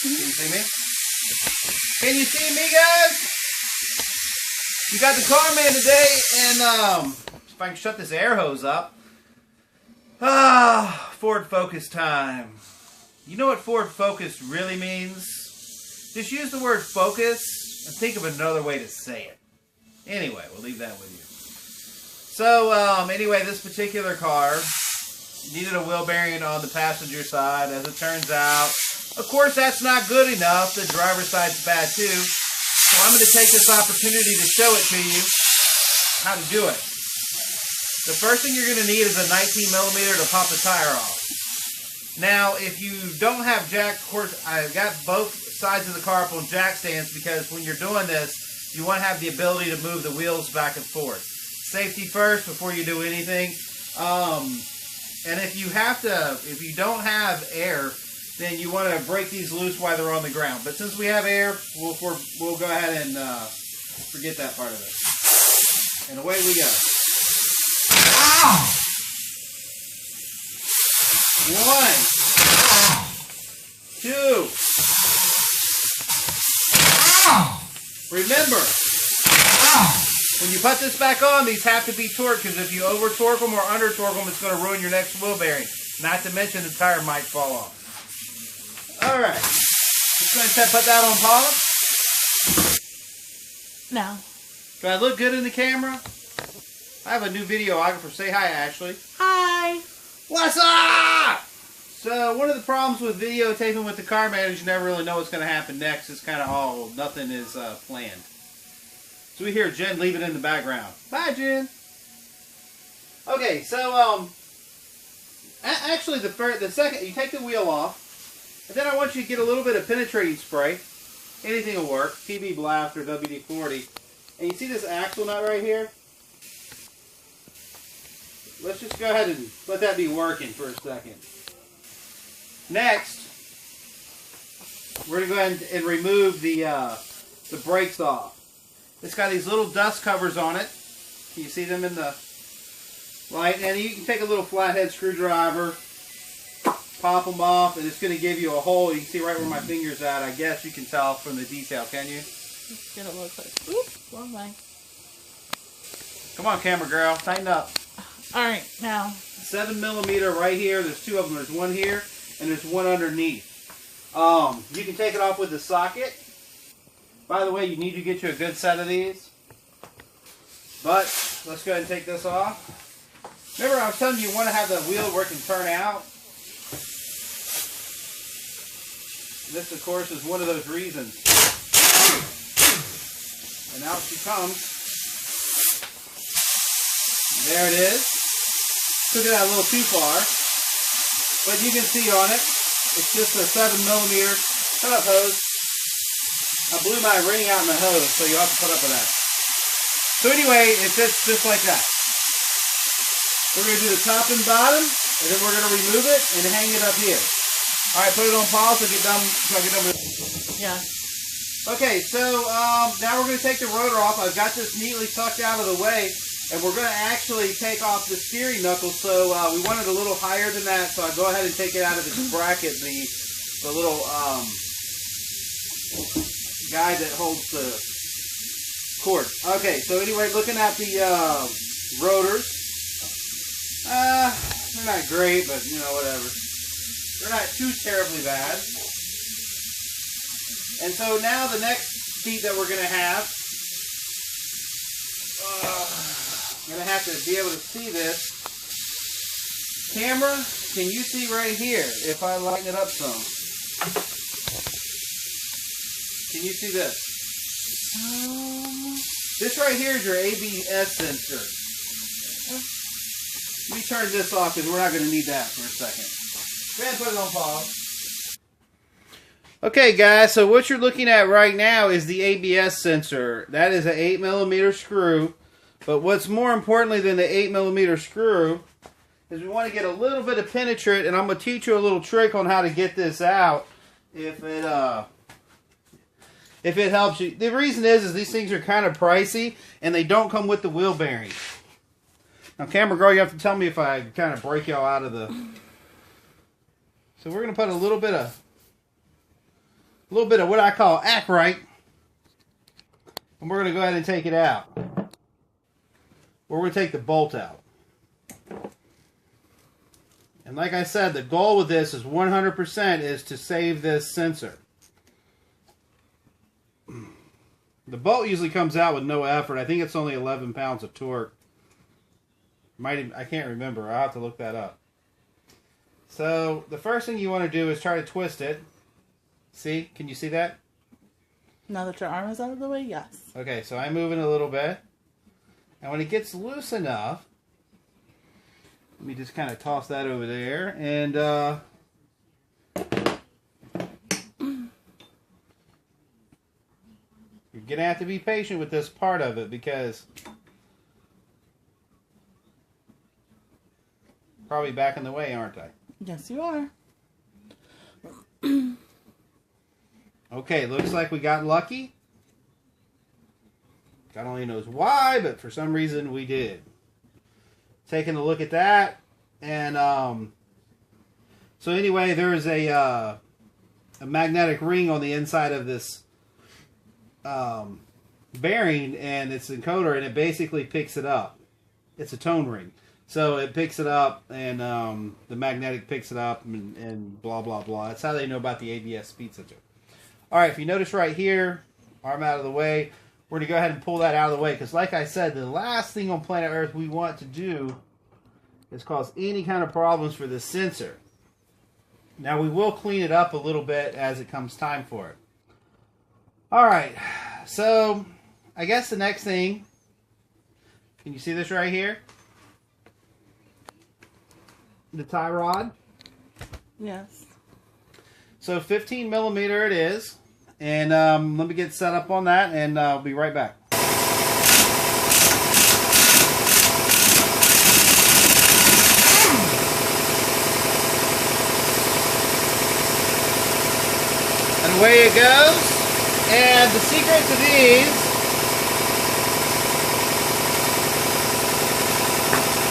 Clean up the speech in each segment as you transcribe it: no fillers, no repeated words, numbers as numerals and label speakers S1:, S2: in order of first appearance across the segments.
S1: Can you see me? Can you see me, guys? You got the car man today, and if I can shut this air hose up. Ford Focus time. You know what Ford Focus really means? Just use the word focus and think of another way to say it. Anyway, we'll leave that with you. So, anyway, this particular car needed a wheel bearing on the passenger side, as it turns out. Of course, that's not good enough. The driver's side's bad too. So I'm going to take this opportunity to show it to you how to do it. The first thing you're going to need is a 19mm to pop the tire off. Now, if you don't have jack, of course, I've got both sides of the car up on jack stands because when you're doing this, you want to have the ability to move the wheels back and forth. Safety first before you do anything. And if you don't have air, then you want to break these loose while they're on the ground. But since we have air, we'll go ahead and forget that part of it. And away we go. Ow! 1, 2. Ow! Remember, when you put this back on, these have to be torqued, because if you over torque them or under torque them, it's going to ruin your next wheel bearing. Not to mention the tire might fall off. Alright, just going to put that on pause.
S2: No.
S1: Do I look good in the camera? I have a new videographer. Say hi, Ashley.
S2: Hi.
S1: What's up? So, one of the problems with videotaping with the car man is you never really know what's going to happen next. It's kind of all, nothing is planned. So we hear Jen leave it in the background. Bye, Jen. Okay, so, actually the second, you take the wheel off, and then I want you to get a little bit of penetrating spray. Anything will work. PB Blast or WD-40. And you see this axle nut right here? Let's just go ahead and let that be working for a second. Next, we're going to go ahead and remove the brakes off. It's got these little dust covers on it. Can you see them in the light? And you can take a little flathead screwdriver, pop them off, and it's going to give you a hole. You can see right where my finger's at. I guess you can tell from the detail, can you?
S2: Let's get a little close. Oops, wrong way.
S1: Come on, camera girl, tighten up.
S2: Alright, now.
S1: 7mm right here. There's two of them. There's one here, and there's one underneath. You can take it off with the socket. By the way, you need to get you a good set of these. But, let's go ahead and take this off. Remember I was telling you want to have the wheel where it can turn out? This, of course, is one of those reasons. And out she comes. There it is. Took it out a little too far. But you can see on it, it's just a 7mm cut-up hose. I blew my ring out in the hose, so you'll have to put up with that. So anyway, it fits just like that. We're going to do the top and bottom, and then we're going to remove it and hang it up here. Alright, put it on pause so I get done with it.
S2: Yeah.
S1: Okay, so now we're going to take the rotor off. I've got this neatly tucked out of the way, and we're going to actually take off the steering knuckle. So we want it a little higher than that, so I'll go ahead and take it out of its bracket, the little guide that holds the cord. Okay, so anyway, looking at the rotors, they're not great, but you know, whatever. They're not too terribly bad. And so now the next seat that we're going to have, I'm going to have to be able to see this. Camera, can you see right here if I lighten it up some? Can you see this? This right here is your ABS sensor. Let me turn this off because we're not going to need that for a second. Go ahead and put it on pause. Okay guys, so what you're looking at right now is the ABS sensor. That is an 8mm screw. But what's more importantly than the 8mm screw is we want to get a little bit of penetrate, and I'm going to teach you a little trick on how to get this out if it helps you. The reason is these things are kind of pricey and they don't come with the wheel bearings. Now camera girl, you have to tell me if I kind of break y'all out of the... So we're going to put a little bit of a little bit of what I call act right. And we're going to go ahead and take it out. We're going to take the bolt out. And like I said, the goal with this is 100% is to save this sensor. The bolt usually comes out with no effort. I think it's only 11 pounds of torque. I can't remember. I'll have to look that up. So the first thing you want to do is try to twist it. See? Can you see that?
S2: Now that your arm is out of the way, yes.
S1: Okay, so I'm moving a little bit. And when it gets loose enough, let me just kind of toss that over there. And you're going to have to be patient with this part of it because probably back in the way, aren't I?
S2: Yes, you are.
S1: Okay, looks like we got lucky. God only knows why, but for some reason we did. Taking a look at that, and so anyway, there is a magnetic ring on the inside of this bearing, and it's encoder, and it basically picks it up. It's a tone ring. So it picks it up, and the magnetic picks it up, and blah, blah, blah. That's how they know about the ABS speed sensor. All right, if you notice right here, arm out of the way, we're going to go ahead and pull that out of the way. Because like I said, the last thing on planet Earth we want to do is cause any kind of problems for this sensor. Now, we will clean it up a little bit as it comes time for it. All right, so I guess the next thing, can you see this right here? The tie rod.
S2: Yes.
S1: So 15 millimeter it is. And let me get set up on that, and I'll be right back. And away it goes. And the secret to these,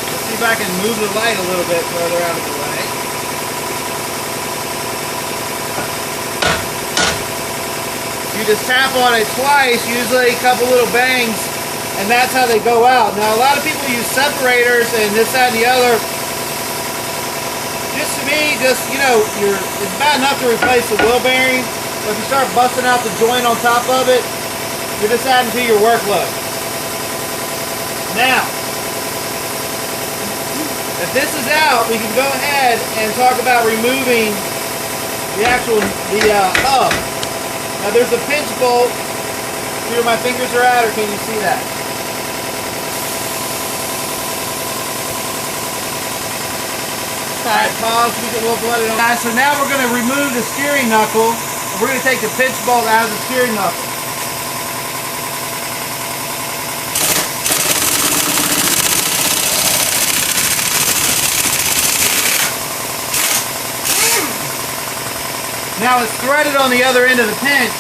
S1: let's see if I can move the light a little bit further out of the way. You just tap on it twice, usually a couple little bangs, and that's how they go out. Now, a lot of people use separators and this, that, and the other. Just to me, it's bad enough to replace the wheel bearing, but if you start busting out the joint on top of it, you're just adding to your workload. Now, if this is out, we can go ahead and talk about removing the hub. Now there's a pinch bolt. See where my fingers are at, or can you see that? Alright, pause, we can we'll let it on. So now we're going to remove the steering knuckle. We're going to take the pinch bolt out of the steering knuckle. Now it's threaded on the other end of the pinch.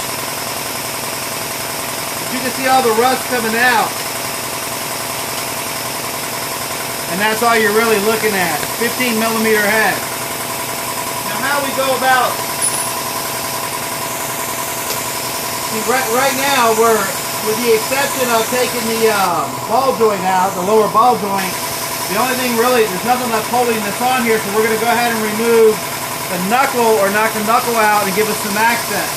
S1: You can see all the rust coming out. And that's all you're really looking at. 15 millimeter head. Now how we go about... See, right now we're, with the exception of taking the ball joint out, the lower ball joint, the only thing really, there's nothing left holding this on here, so we're going to go ahead and remove the knuckle, or knock the knuckle out and give us some accent.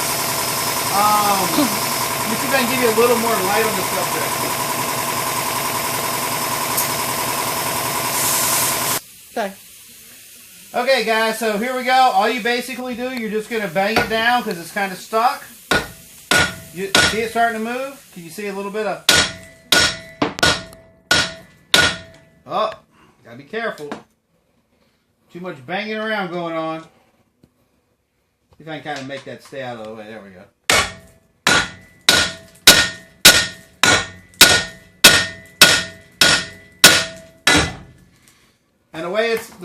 S1: Let me see if I can give you a little more light on the subject.
S2: Okay.
S1: Okay, guys, so here we go. All you basically do, you're just going to bang it down because it's kind of stuck. You see it starting to move? Can you see a little bit of... Oh, gotta be careful. Too much banging around going on. See if I can kind of make that stay out of the way. There we go. And the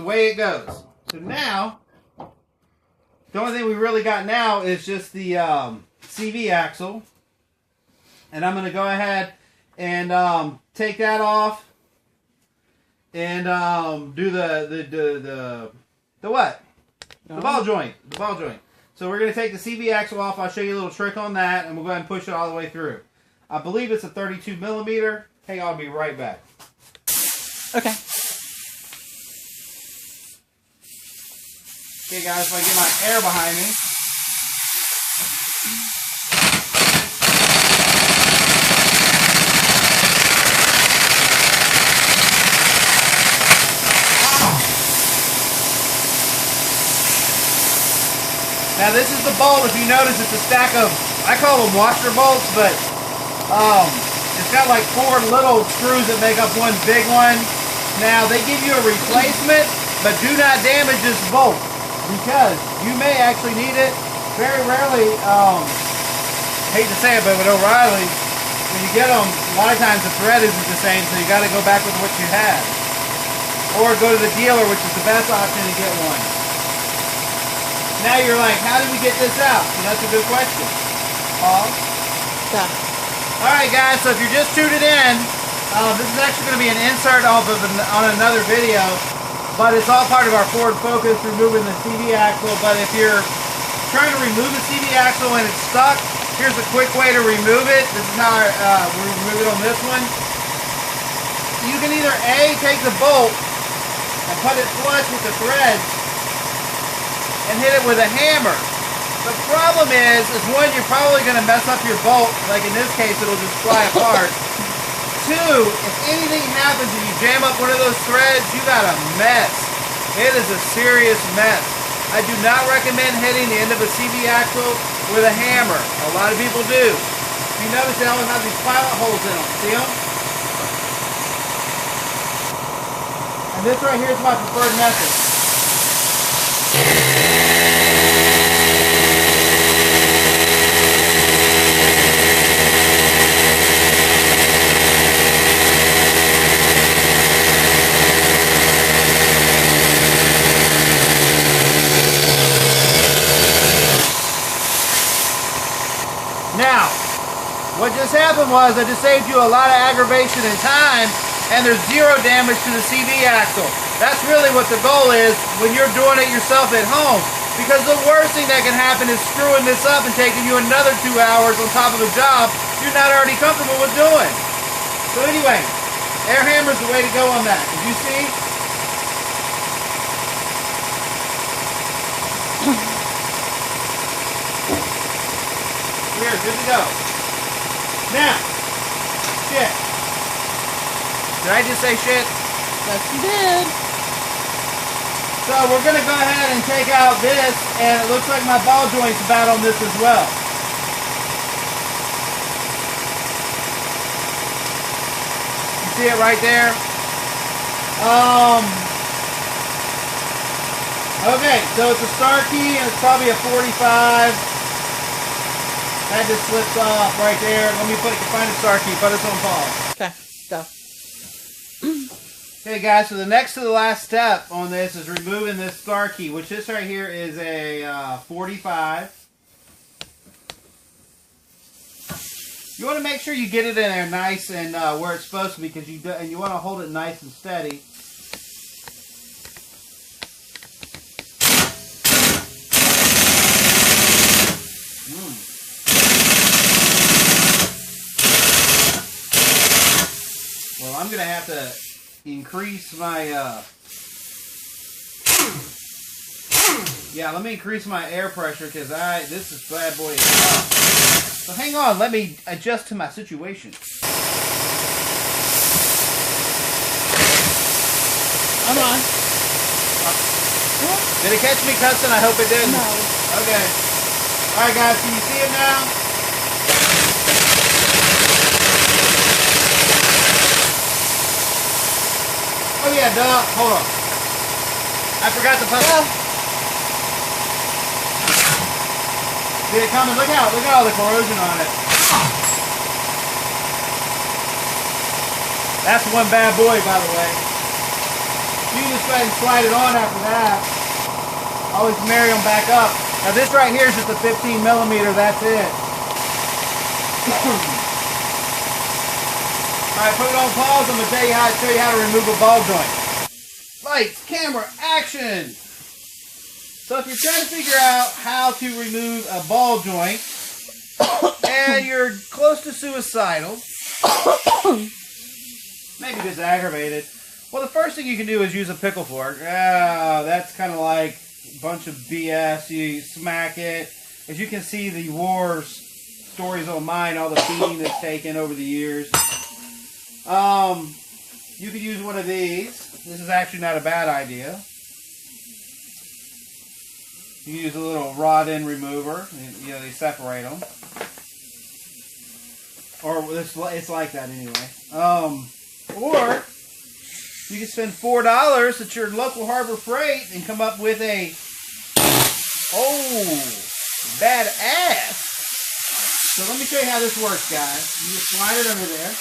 S1: way it goes. So now, the only thing we really got now is just the CV axle. And I'm going to go ahead and take that off and do the what? The ball joint. The ball joint. So we're going to take the CV axle off. I'll show you a little trick on that, and we'll go ahead and push it all the way through. I believe it's a 32 millimeter. Hang on, I'll be right back.
S2: Okay.
S1: Okay, guys, if I get my air behind me. Now this is the bolt. If you notice, it's a stack of, I call them washer bolts, but it's got like 4 little screws that make up one big one. Now they give you a replacement, but do not damage this bolt because you may actually need it. Very rarely, hate to say it, but with O'Reilly, when you get them, a lot of times the thread isn't the same, so you got to go back with what you have, or go to the dealer, which is the best option to get one. Now you're like, how did we get this out? So that's a good question. Pause.
S2: Yeah.
S1: Alright guys, so if you're just tuning in, this is actually going to be an insert off of on another video, but it's all part of our Ford Focus removing the CV axle. But if you're trying to remove the CV axle and it's stuck, here's a quick way to remove it. This is how we remove it on this one. You can either A, take the bolt and put it flush with the threads and hit it with a hammer. The problem is one, you're probably going to mess up your bolt. Like in this case, it'll just fly apart. 2, if anything happens and you jam up one of those threads, you got a mess. It is a serious mess. I do not recommend hitting the end of a CV axle with a hammer. A lot of people do. If you notice, they always have these pilot holes in them. See them? And this right here is my preferred method. Now, what just happened was I just saved you a lot of aggravation and time, and there's 0 damage to the CV axle. That's really what the goal is when you're doing it yourself at home. Because the worst thing that can happen is screwing this up and taking you another 2 hours on top of a job you're not already comfortable with doing. So anyway, air hammer is the way to go on that. Did you see? Here, good to go. Now, shit. Did I just say shit?
S2: Yes, you did.
S1: So we're going to go ahead and take out this, and it looks like my ball joint's about on this as well. You see it right there? Okay, so it's a star key, and it's probably a 45. That just slips off right there. Let me find a star key. Put this on pause.
S2: Okay, go.
S1: Okay, guys. So the next to the last step on this is removing this star key, which this right here is a 45. You want to make sure you get it in there nice and where it's supposed to be, because you want to hold it nice and steady. Well, I'm going to have to increase my, yeah, let me increase my air pressure because this is bad boy. So hang on, let me adjust to my situation.
S2: Come on.
S1: Did it catch me cussing? I hope it did.
S2: No.
S1: Okay. Alright guys, can you see it now? Oh yeah, duh. Hold on. I forgot to put. See it coming? Look at all the corrosion on it. That's one bad boy, by the way. You can just go ahead and slide it on after that. Always marry them back up. Now this right here is just a 15 millimeter. That's it. Alright, put it on pause. I'm going to show you how to remove a ball joint. Lights, camera, action! So if you're trying to figure out how to remove a ball joint and you're close to suicidal, maybe just aggravated, well, the first thing you can do is use a pickle fork. Oh, that's kind of like a bunch of BS. You smack it. As you can see, the war stories on mine, all the beating that's taken over the years. You could use one of these. This is actually not a bad idea. You can use a little rod end remover. You know, they separate them. Or it's like that anyway. Or you can spend $4 at your local Harbor Freight and come up with a badass. So let me show you how this works, guys. You just slide it under there.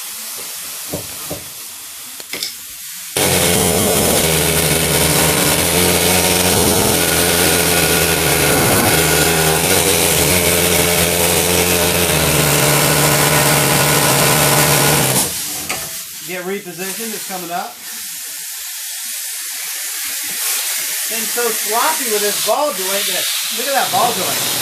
S1: Get repositioned, it's coming up. Been so sloppy with this ball joint that, look at that ball joint.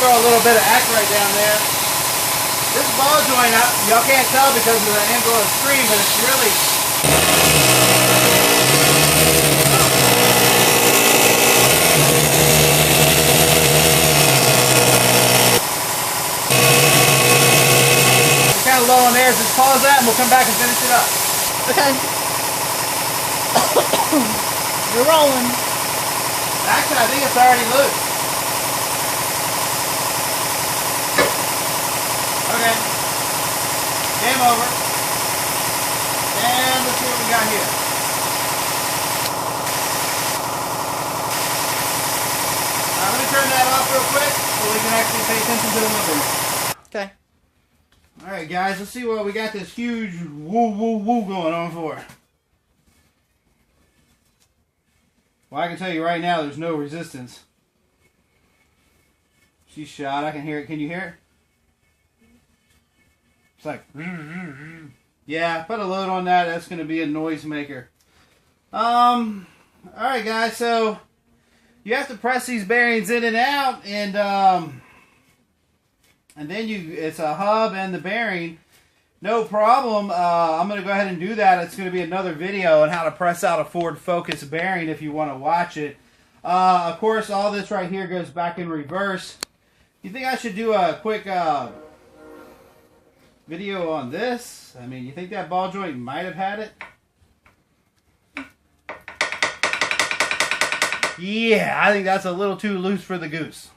S1: Throw a little bit of right down there. This ball joint, y'all can't tell because of the angle of the screen, but it's really... It's kind of low on there. Just pause that and we'll come back and finish it up.
S2: Okay. You're rolling.
S1: Actually, I think it's already loose. Okay, game over, and let's see what we got here. Let me turn that off real quick so we can actually pay attention to the movie.
S2: Okay.
S1: Alright guys, let's see what we got this huge woo woo woo going on for. Well, I can tell you right now there's no resistance. She's shot, I can hear it. Can you hear it? It's like, yeah, put a load on that. That's going to be a noise maker. Alright guys, so you have to press these bearings in and out, and then it's a hub and the bearing. No problem. I'm going to go ahead and do that. It's going to be another video on how to press out a Ford Focus bearing if you want to watch it. Of course, all this right here goes back in reverse. You think I should do a quick video on this? I mean, you think that ball joint might have had it? Yeah, I think that's a little too loose for the goose.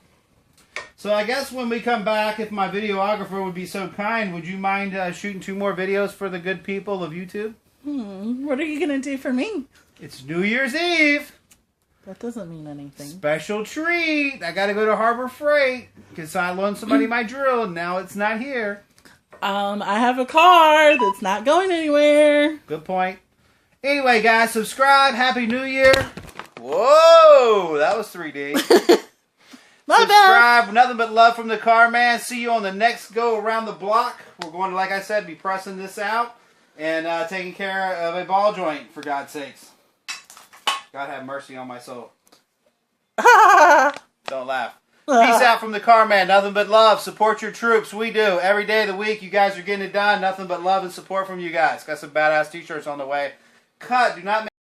S1: So I guess when we come back, if my videographer would be so kind, would you mind shooting 2 more videos for the good people of YouTube?
S2: What are you going to do for me?
S1: It's New Year's Eve.
S2: That doesn't mean anything.
S1: Special treat. I got to go to Harbor Freight because I loaned somebody my drill and now it's not here.
S2: I have a car that's not going anywhere.
S1: Good point. Anyway, guys, subscribe. Happy New Year. Whoa, that was 3D.
S2: My bad.
S1: Subscribe. Nothing but love from the car man. See you on the next go around the block. We're going to, like I said, be pressing this out and taking care of a ball joint, for God's sakes. God have mercy on my soul. Don't laugh. Peace out from the car man. Nothing but love. Support your troops. We do. Every day of the week, you guys are getting it done. Nothing but love and support from you guys. Got some badass t-shirts on the way. Cut. Do not make